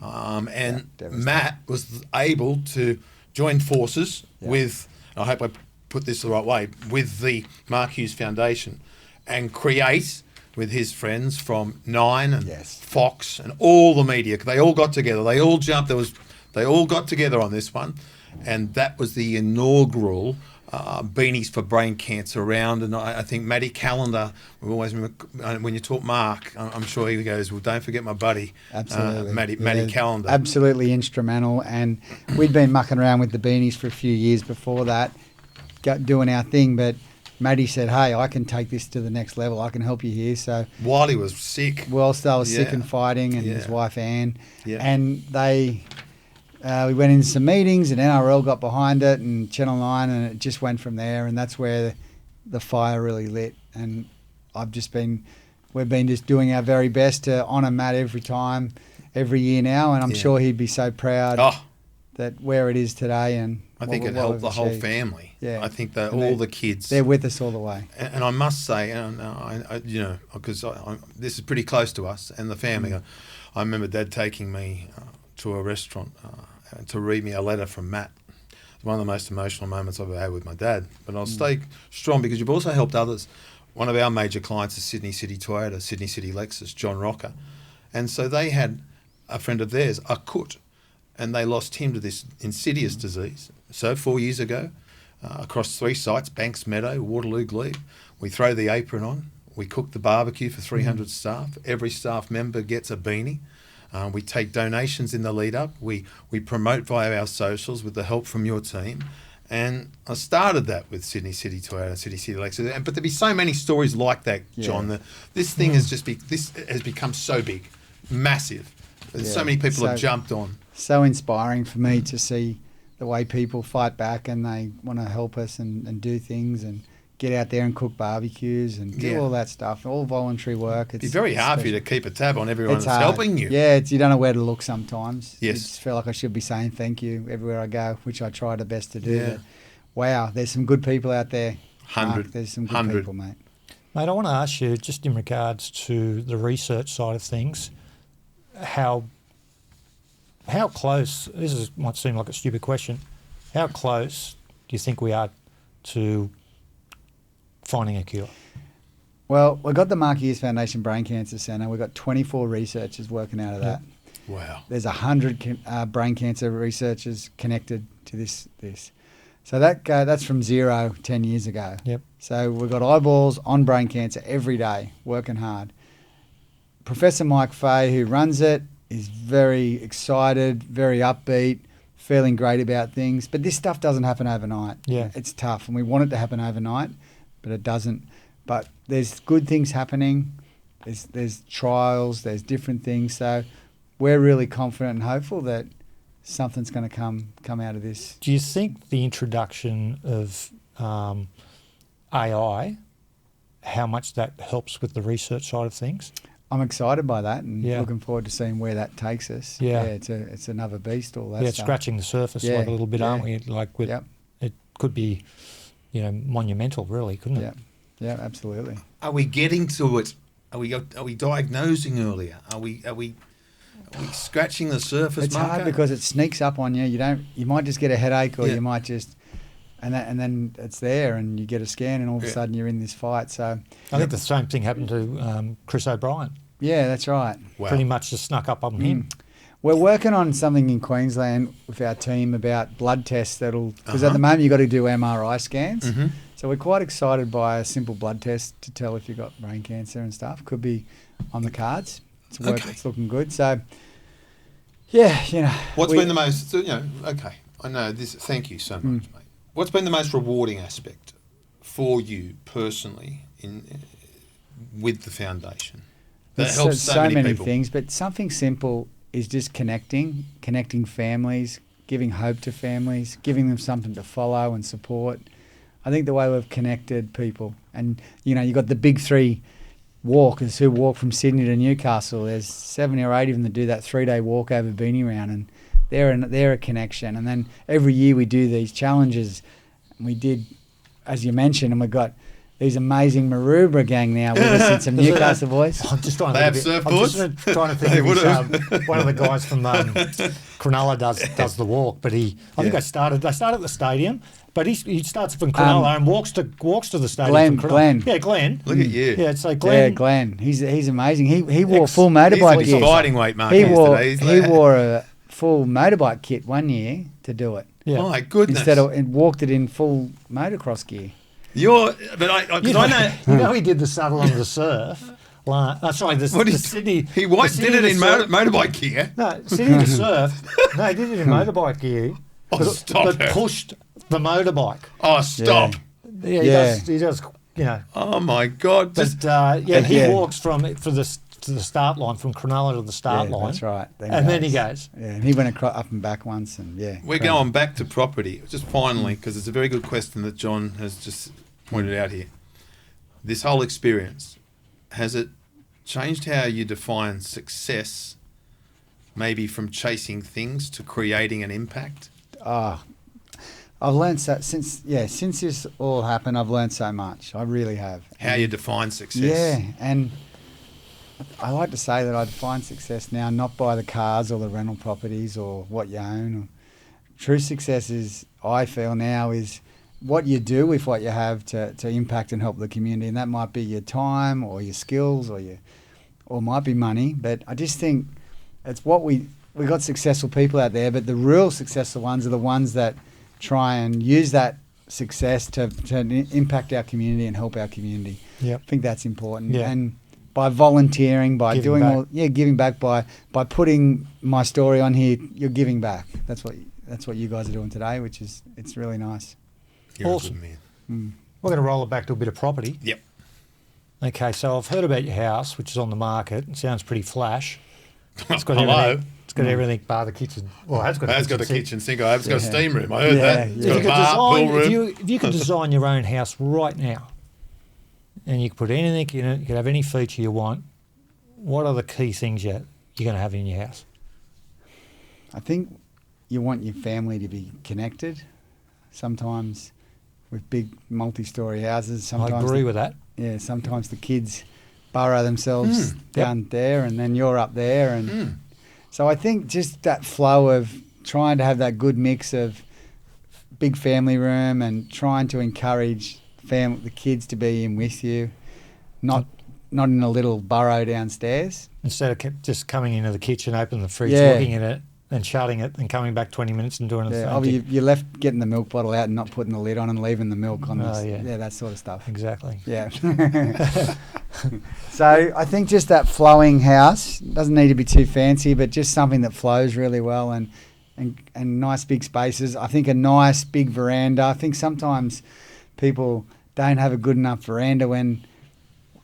And Matt was able to join forces with. I hope I put this the right way, with the Mark Hughes Foundation and create with his friends from Nine and Fox and all the media. They all got together. They all jumped. They all got together on this one, and that was the inaugural Beanies for Brain Cancer round. And I think Matty Callender, we always remember, when you talk Mark, I'm sure he goes, well, don't forget my buddy, absolutely, Matty Callender. Absolutely instrumental. And we'd been mucking around with the Beanies for a few years before that, doing our thing, but Matty said, hey, I can take this to the next level. I can help you here. So while he was sick. Whilst I was sick and fighting, and his wife Anne. Yeah. And we went into some meetings, and NRL got behind it, and Channel 9, and it just went from there. And that's where the fire really lit. And we've been just doing our very best to honour Matt every year now. And I'm sure he'd be so proud that where it is today. And I think it helped the whole family. Yeah, I think that all the kids, they're with us all the way. And I must say, because this is pretty close to us and the family. I remember Dad taking me to a restaurant to read me a letter from Matt. It's one of the most emotional moments I've ever had with my dad. But I'll stay strong because you've also helped others. One of our major clients is Sydney City Toyota, Sydney City Lexus, John Rocker, and so they had a friend of theirs, a Kut, and they lost him to this insidious disease. So 4 years ago, across 3 sites, Banks Meadow, Waterloo, Glebe, we throw the apron on, we cook the barbecue for 300 staff, every staff member gets a beanie, we take donations in the lead up, we promote via our socials with the help from your team, and I started that with Sydney City Toyota, Sydney City Lexus, but there'd be so many stories like that, John. This thing has become so big, massive. So many people have jumped on. So inspiring for me to see the way people fight back and they want to help us and do things and get out there and cook barbecues and do all that stuff, all voluntary work. It's very hard for you to keep a tab on everyone that's helping you. Yeah, you don't know where to look sometimes. Yes. You just feel like I should be saying thank you everywhere I go, which I try the best to do. Yeah. Wow, there's some good people out there. 100. Mark, there's some good people, mate. Mate, I want to ask you, just in regards to the research side of things, how close, might seem like a stupid question, how close do you think we are to finding a cure? Well, we've got the Mark Hughes Foundation Brain Cancer Centre. We've got 24 researchers working out of that. Wow. There's 100 brain cancer researchers connected to this. So that's from 0 10 years ago. Yep. So we've got eyeballs on brain cancer every day, working hard. Professor Mike Fay, who runs it, is very excited, very upbeat, feeling great about things. But this stuff doesn't happen overnight. Yeah. It's tough, and we want it to happen overnight, but it doesn't. But there's good things happening. There's trials, there's different things. So we're really confident and hopeful that something's going to come out of this. Do you think the introduction of AI, how much that helps with the research side of things? I'm excited by that and looking forward to seeing where that takes us. Yeah, it's another beast, all that stuff. stuff. Scratching the surface like a little bit, aren't we? Like it could be, monumental, really, couldn't it? Yeah, absolutely. Are we getting to it? Are we diagnosing earlier? Are we scratching the surface? It's hard because it sneaks up on you. You might just get a headache, or you might just. And then it's there, and you get a scan, and all of a sudden you're in this fight. So I think the same thing happened to Chris O'Brien. Yeah, that's right. Wow. Pretty much just snuck up on him. We're working on something in Queensland with our team about blood tests because at the moment you've got to do MRI scans. Mm-hmm. So we're quite excited by a simple blood test to tell if you've got brain cancer and stuff. Could be on the cards. It's looking good. So what's been the most? Okay, I know this. Thank you so much, mate. What's been the most rewarding aspect for you personally with the foundation? That helps so many people. Things, but something simple is just connecting families, giving hope to families, giving them something to follow and support. I think the way we've connected people, and you've got the big 3 walkers who walk from Sydney to Newcastle. There's 70 or 80 of them that do that 3-day walk over Beanie round, and they're a connection. And then every year we do these challenges. We did, as you mentioned, and these amazing Maroubra gang now with us and some Newcastle boys. I'm just trying to They have think surfboards? I'm just trying to think They of would've. one of the guys from Cronulla does the walk, but I think they start at the stadium, but he starts from Cronulla and walks to the stadium. Glenn. Yeah, Glenn. Look at you. Yeah, so Glenn. Yeah, Glenn. He's amazing. He wore full motorbike He's gear. fighting weight, Mark. He Hughes today. wore a full motorbike kit one year to do it. Yeah. My goodness. Instead of and walked it in full motocross gear. You know he did the Sutherland the surf. The Sydney. He did it in motorbike gear. No, Sydney the surf. No, he did it in motorbike gear. Oh, stop but it. pushed the motorbike. Oh, stop. Yeah, he does. You know. Oh, my God. But he walks to the start line, from Cronulla to the start line. That's right. Then he goes. Yeah, and he went up and back once, and We're going back to property, just finally, because it's a very good question that John has just pointed out here. This whole experience, has it changed how you define success, maybe from chasing things to creating an impact? I've learned so since this all happened. I've learned so much. I really have. How you define success? Yeah, and I like to say that I define success now not by the cars or the rental properties or what you own. True success is, I feel now, is what you do with what you have to impact and help the community, and that might be your time or your skills or might be money. But I just think it's what we got successful people out there, but the real successful ones are the ones that try and use that success to impact our community and help our community. Yep. I think that's important. Yeah. And by volunteering, by giving back, by putting my story on here, you're giving back. That's what you guys are doing today, it's really nice. You're Awesome. a good man. We're going to roll it back to a bit of property. Yep. Okay, so I've heard about your house, which is on the market. It sounds pretty flash. It's got Hello. everything. It's got everything bar the kitchen. Well, it's got a kitchen sink. I hope it's got a steam room. I heard Yeah, that. It's got a bar, pool room. If you could design your own house right now, and you could put anything in it, you could have any feature you want, what are the key things you're going to have in your house? I think you want your family to be connected. Sometimes with big multi-story houses, I agree with that. Yeah, sometimes the kids burrow themselves down there, and then you're up there, and so I think just that flow of trying to have that good mix of big family room and trying to encourage the kids to be in with you, not in a little burrow downstairs. Instead of just coming into the kitchen, opening the fridge, Yeah. looking at it, and shutting it, and coming back 20 minutes and doing it. Yeah, you left getting the milk bottle out and not putting the lid on and leaving the milk on. That sort of stuff. Exactly. Yeah. So I think just that flowing house doesn't need to be too fancy, but just something that flows really well and nice big spaces. I think a nice big veranda. I think sometimes people don't have a good enough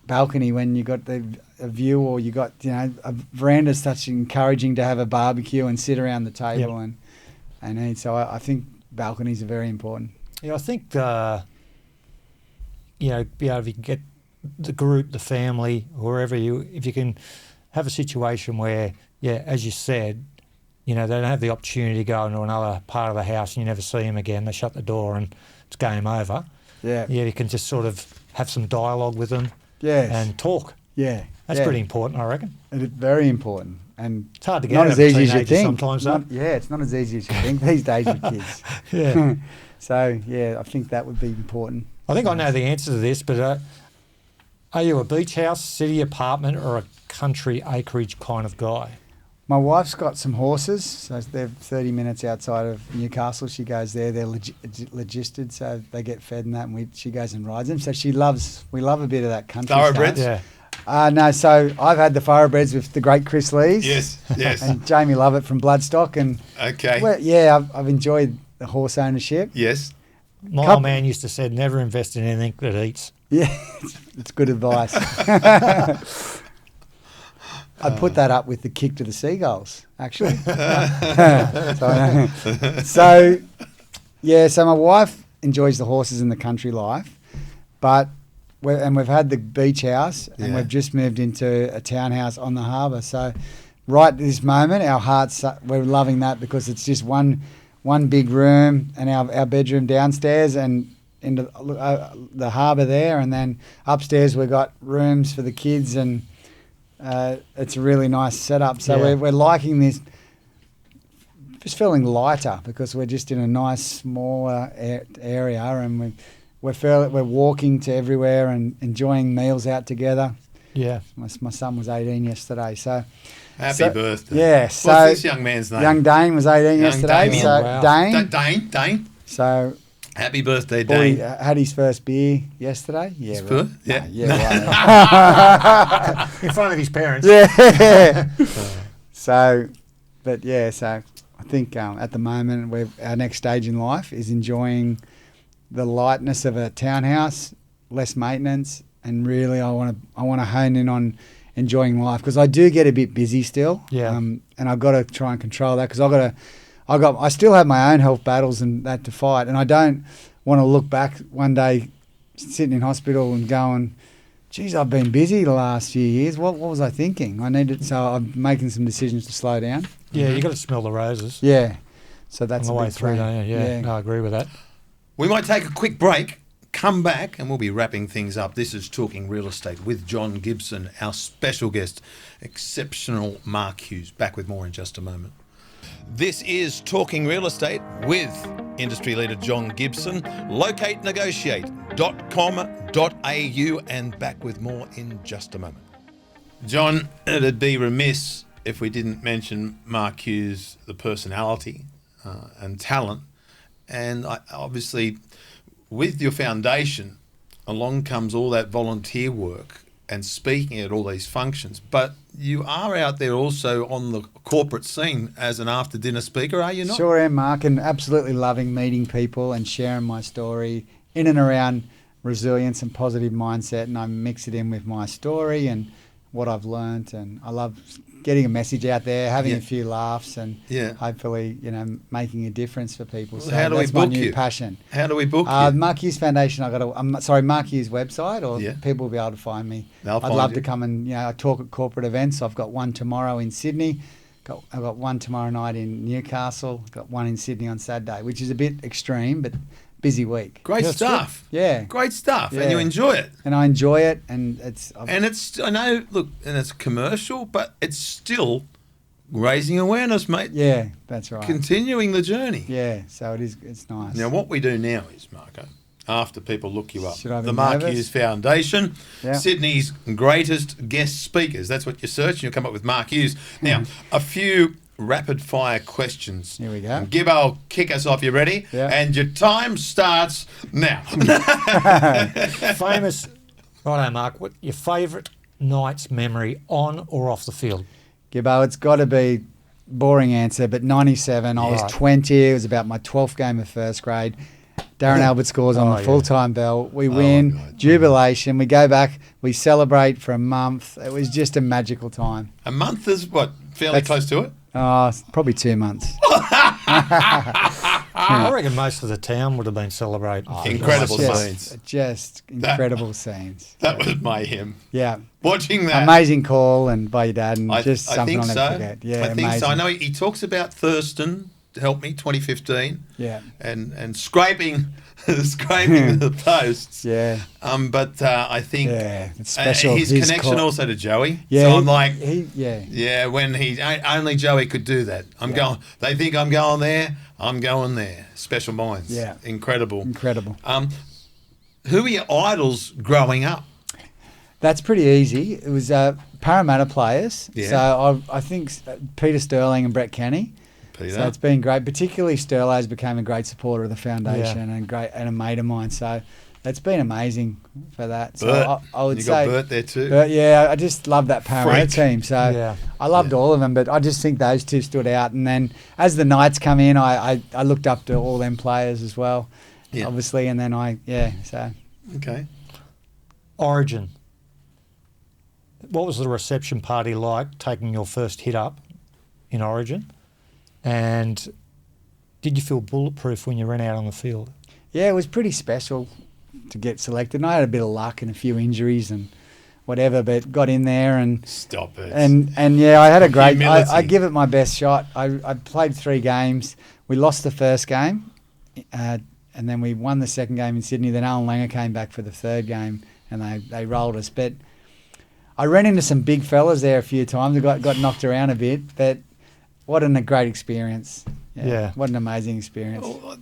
balcony when you got a view, or you got a veranda such encouraging to have a barbecue and sit around the table and eat. So I think balconies are very important. Yeah, I think be able if you can get the group, the family, wherever if you can have a situation where, as you said, they don't have the opportunity to go into another part of the house and you never see them again. They shut the door and it's game over. Yeah, you can just sort of have some dialogue with them. Yes. And talk. Yeah. That's pretty important, I reckon. It's very important. And it's hard to get not as easy as you think. Sometimes, it's not as easy as you think these days with kids. Yeah. So, I think that would be important. I think I know the answer to this, but are you a beach house, city apartment, or a country acreage kind of guy? My wife's got some horses, so they're 30 minutes outside of Newcastle. She goes there. They're legisted, so they get fed and that, and she goes and rides them. So we love a bit of that country Thoroughbreds? stuff. Yeah. No, so I've had the thoroughbreds with the great Chris Lees. Yes. And Jamie Lovett from Bloodstock. And okay. I've enjoyed the horse ownership. Yes. My old man used to say, never invest in anything that eats. Yeah, it's good advice. I'd put that up with the kick to the seagulls, actually. So my wife enjoys the horses and the country life, but we've had the beach house and we've just moved into a townhouse on the harbour. So right at this moment, our hearts, we're loving that because it's just one big room and our bedroom downstairs, and into the harbour there, and then upstairs we've got rooms for the kids, and it's a really nice setup. So we're liking this. Just feeling lighter because we're just in a nice smaller area, and we're walking to everywhere and enjoying meals out together. Yeah, my son was 18 yesterday, so happy birthday. Yeah, so what's this young man's name? Young Dane was 18 yesterday. Damien. So Wow. Dane. So Happy birthday, boy, Dane. had his first beer yesterday. Yeah, right. Yeah. Yeah, right. In front of his parents. Yeah. So I think at the moment our next stage in life is enjoying the lightness of a townhouse, less maintenance, and really I want to hone in on enjoying life because I do get a bit busy still. Yeah. And I've got to try and control that because I still have my own health battles and that to fight, and I don't want to look back one day sitting in hospital and going, geez, I've been busy the last few years. What was I thinking? So I'm making some decisions to slow down. Yeah, you got to smell the roses. Yeah. So that's on the a way big through, plan. don't you? Yeah, no, I agree with that. We might take a quick break, come back, and we'll be wrapping things up. This is Talking Real Estate with John Gibson, our special guest, exceptional Mark Hughes. Back with more in just a moment. This is Talking Real Estate with industry leader John Gibson. LocateNegotiate.com.au and back with more in just a moment. John, it'd be remiss if we didn't mention Mark Hughes, the personality and talent. And obviously, with your foundation, along comes all that volunteer work and speaking at all these functions. But you are out there also on the corporate scene as an after-dinner speaker, are you not? Sure am, Mark, and absolutely loving meeting people and sharing my story in and around resilience and positive mindset, and I mix it in with my story and what I've learnt, and I love getting a message out there, having a few laughs, and hopefully, making a difference for people. Well, so how do that's we book my new you? passion. How do we book you? Mark Hughes Foundation. Mark Hughes website, or people will be able to find me. I'd love to come and I talk at corporate events. I've got one tomorrow in Sydney. I've got one tomorrow night in Newcastle. Got one in Sydney on Saturday, which is a bit extreme, but busy week. Great stuff. Yeah. Great stuff. Yeah. And you enjoy it. And I enjoy it, and it's commercial, but it's still raising awareness, mate. Yeah, that's right. Continuing the journey. Yeah, so it's nice. Now, what we do now is, Marco, after people look you up, Should I be the Mark nervous? Hughes Foundation, Yeah. Sydney's greatest guest speakers. That's what you search, and you'll come up with Mark Hughes. Now, a few rapid-fire questions. Here we go. And Gibbo, kick us off. You ready? Yeah. And your time starts now. Famous. Righto, Mark. What your favourite Knights memory on or off the field? Gibbo, it's got to be boring answer, but 97. I was Right. 20. It was about my 12th game of first grade. Darren Albert scores on Oh, the yeah. full-time bell. We win, God. jubilation. We go back. We celebrate for a month. It was just a magical time. A month is what? Fairly close to it? Probably 2 months. I reckon most of the town would have been celebrating. Incredible Just- scenes. Just incredible scenes. That was mayhem. Yeah. Watching that. Amazing call and by your dad, and just something think I'll never so. forget. Yeah, I think amazing. so. I know he talks about Thurston, help me, 2015. Yeah. And scraping the posts. Yeah. But I think it's special. his connection call. also to Joey. Yeah. So I'm like, yeah. when only Joey could do that. Going. They think I'm going there. I'm going there. Special minds. Yeah. Incredible. Who are your idols growing up? That's pretty easy. It was Parramatta players. Yeah. So I think Peter Sterling and Brett Kenny. Peter. So it's been great. Particularly Sterling's became a great supporter of the foundation and a mate of mine. So it's been amazing for that. So Bert. I would You say got Bert there too. But yeah, I just love that Parramatta Freak. team. So Yeah. I loved all of them, but I just think those two stood out. And then as the Knights come in, I looked up to all them players as well, obviously. And then so. Okay. Origin. What was the reception party like taking your first hit up in Origin? And did you feel bulletproof when you ran out on the field? Yeah, it was pretty special to get selected. And I had a bit of luck and a few injuries and whatever, but got in there and Stop it. and I had a great. Humility. I give it my best shot. I played 3 games. We lost the first game, and then we won the second game in Sydney. Then Alan Langer came back for the third game, and they rolled us. But I ran into some big fellas there a few times. I got knocked around a bit, but what a great experience. Yeah. What an amazing experience. Well,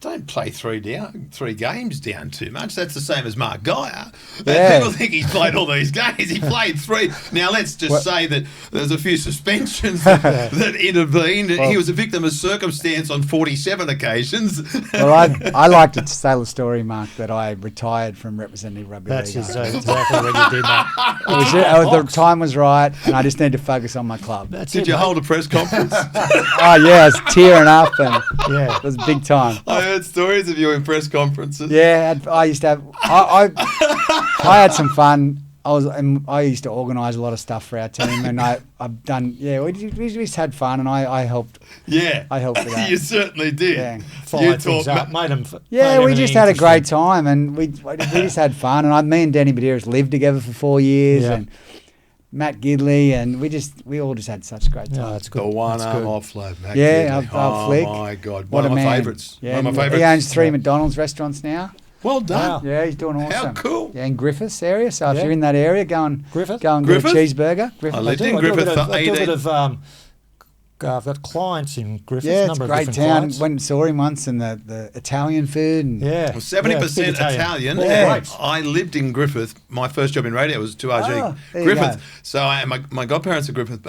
don't play three games down too much. That's the same as Mark Geyer. Yeah. People think he's played all these games. He played 3. Now, let's just say that there's a few suspensions that intervened. Well, he was a victim of circumstance on 47 occasions. Well, I like to tell the story, Mark, that I retired from representative rugby That's league. exactly when you did that. The time was right, and I just need to focus on my club. Did you hold a press conference? Oh, yeah, I was tearing up, and Yeah. it was big time. I heard stories of you in press conferences. Yeah, I used to have. I had some fun. I used to organise a lot of stuff for our team, and I've done. Yeah, we just had fun, and I helped. Yeah, I helped with that. You certainly did. Yeah. Fired things up, made them. Yeah, made we just everything had a great interesting. time, and we just had fun. And me and Danny Badeiras lived together for 4 years, Yeah. and Matt Gidley, and we all just had such a great time. No, that's The good. one That's arm good. offload, Matt Yeah, Gidley. our flick. Oh my God, What one of a my man. favourites. Yeah, One of my He favourites. owns 3 Yeah. McDonald's restaurants now. Well done. Wow. Yeah, he's doing How awesome. cool. Yeah, in Griffiths area. So if Yeah. you're in that area, go and Griffith? get a Griffith? cheeseburger. Griffith. I lived I in do a bit Griffith of- for I do a bit 18. of. I've got clients in Griffith. Yeah, it's a number of great different town. clients. Went and saw him once, and the Italian food. And Yeah. Well, 70% Yeah, big Italian. All Yeah. great. I lived in Griffith. My first job in radio was 2RG Oh, there you Griffith. go. So my godparents are Griffith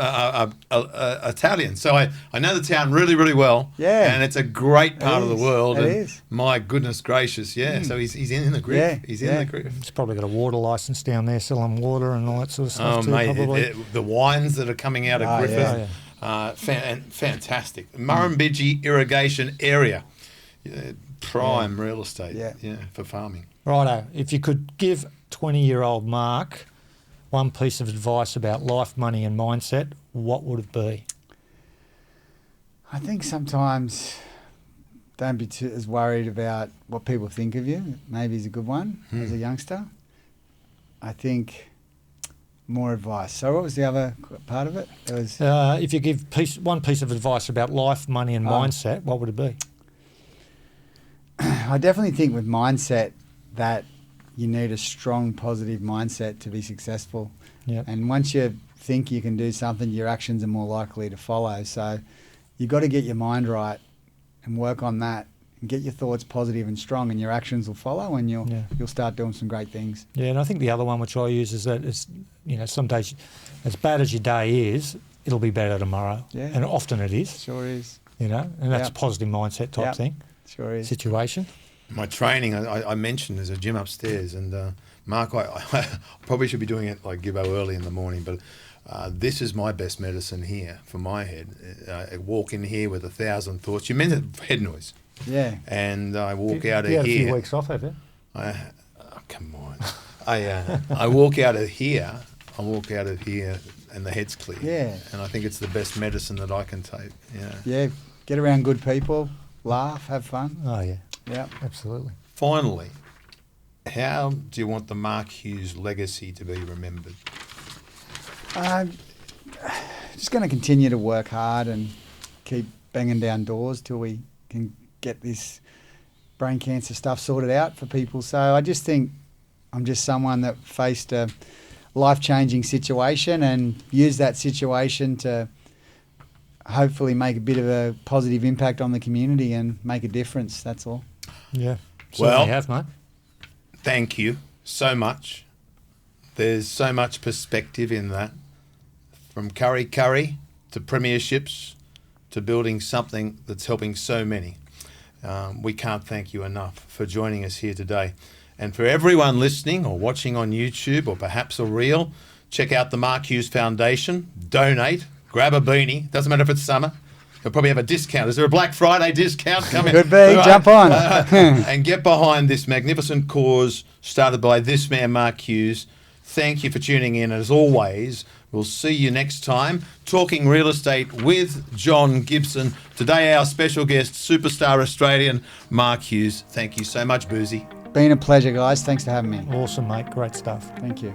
Italian. So I know the town really, really well. Yeah. And it's a great part of the is. world. It and is. My goodness gracious, yeah. So he's in the Griff. Yeah, He's in yeah. the Griff. It's probably got a water license down there, selling water and all that sort of stuff Oh, too. mate, Probably. the wines that are coming out of Oh, Griffith, yeah. fantastic. Murrumbidgee irrigation area, prime real estate, Yeah. for farming. Righto. If you could give 20-year-old Mark one piece of advice about life, money, and mindset, what would it be? I think sometimes don't be as worried about what people think of you. Maybe is a good one as a youngster. I think more advice. So what was the other part of it? It was If you give one piece of advice about life, money, and mindset, what would it be? I definitely think with mindset that you need a strong positive mindset to be successful. Yep. And once you think you can do something, your actions are more likely to follow. So you've got to get your mind right and work on that and get your thoughts positive and strong, and your actions will follow, and you'll start doing some great things. Yeah, and I think the other one which I use is that it's, some days, as bad as your day is, it'll be better tomorrow. Yeah. And often it is, Sure is. and that's a Yep. positive mindset type Yep. thing, Sure is. situation. My training, I mentioned there's a gym upstairs, and Mark, I probably should be doing it like Gibbo early in the morning, but this is my best medicine here for my head. I walk in here with 1,000 thoughts. You mentioned head noise. Yeah. And I walk out of You had a here. few weeks off, have you? Come on. I walk out of here. And the head's clear. Yeah. And I think it's the best medicine that I can take. Yeah. Yeah. Get around good people, laugh, have fun. Oh, yeah, Yeah. absolutely. Finally, how do you want the Mark Hughes legacy to be remembered? Just going to continue to work hard and keep banging down doors till we can get this brain cancer stuff sorted out for people. So I just think I'm just someone that faced a life-changing situation and used that situation to hopefully make a bit of a positive impact on the community and make a difference. That's all. Yeah, Well- certainly have, mate. Thank you so much. There's so much perspective in that. From curry to premierships to building something that's helping so many. We can't thank you enough for joining us here today. And for everyone listening or watching on YouTube or perhaps a reel, check out the Mark Hughes Foundation, donate, grab a beanie. Doesn't matter if it's summer. They'll probably have a discount. Is there a Black Friday discount coming? Could be. Jump on. And get behind this magnificent cause started by this man, Mark Hughes. Thank you for tuning in. As always, we'll see you next time talking real estate with John Gibson. Today, our special guest, superstar Australian, Mark Hughes. Thank you so much, Boozy. Been a pleasure, guys. Thanks for having me. Awesome, mate. Great stuff. Thank you.